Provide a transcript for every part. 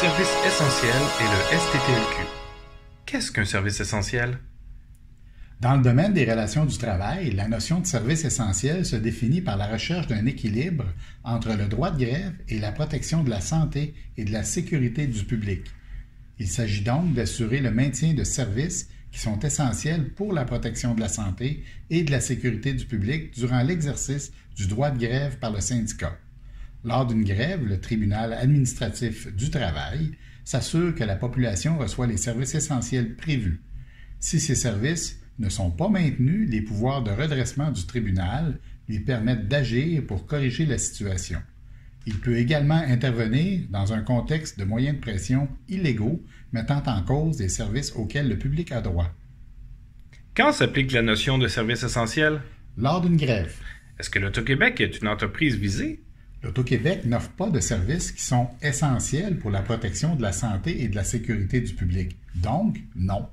service essentiel et le STTLQ. Qu'est-ce qu'un service essentiel? Dans le domaine des relations du travail, la notion de service essentiel se définit par la recherche d'un équilibre entre le droit de grève et la protection de la santé et de la sécurité du public. Il s'agit donc d'assurer le maintien de services qui sont essentiels pour la protection de la santé et de la sécurité du public durant l'exercice du droit de grève par le syndicat. Lors d'une grève, le tribunal administratif du travail s'assure que la population reçoit les services essentiels prévus. Si ces services ne sont pas maintenus, les pouvoirs de redressement du tribunal lui permettent d'agir pour corriger la situation. Il peut également intervenir dans un contexte de moyens de pression illégaux mettant en cause des services auxquels le public a droit. Quand s'applique la notion de service essentiel? Lors d'une grève. Est-ce que l'Auto-Québec est une entreprise visée? L'Auto-Québec n'offre pas de services qui sont essentiels pour la protection de la santé et de la sécurité du public. Donc, non.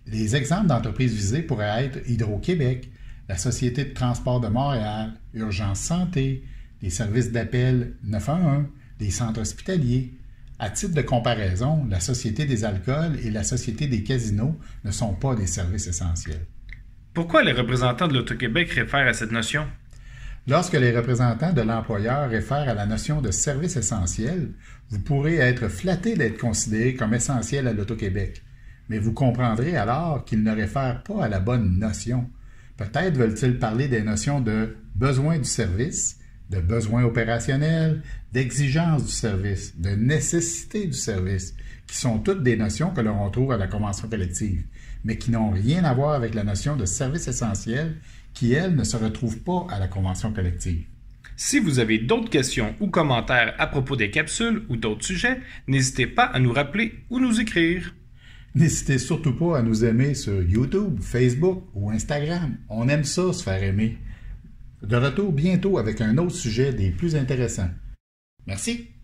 Les exemples d'entreprises visées pourraient être Hydro-Québec, la Société de transport de Montréal, Urgence Santé, les services d'appel 911, les centres hospitaliers. À titre de comparaison, la Société des alcools et la Société des casinos ne sont pas des services essentiels. Pourquoi les représentants de l'Auto-Québec réfèrent à cette notion? Lorsque les représentants de l'employeur réfèrent à la notion de service essentiel, vous pourrez être flatté d'être considéré comme essentiel à l'Auto-Québec. Mais vous comprendrez alors qu'ils ne réfèrent pas à la bonne notion. Peut-être veulent-ils parler des notions de besoin du service, de besoin opérationnel, d'exigence du service, de nécessité du service, qui sont toutes des notions que l'on retrouve à la convention collective, mais qui n'ont rien à voir avec la notion de service essentiel, qui, elle, ne se retrouve pas à la convention collective. Si vous avez d'autres questions ou commentaires à propos des capsules ou d'autres sujets, n'hésitez pas à nous rappeler ou nous écrire. N'hésitez surtout pas à nous aimer sur YouTube, Facebook ou Instagram. On aime ça, se faire aimer. De retour bientôt avec un autre sujet des plus intéressants. Merci.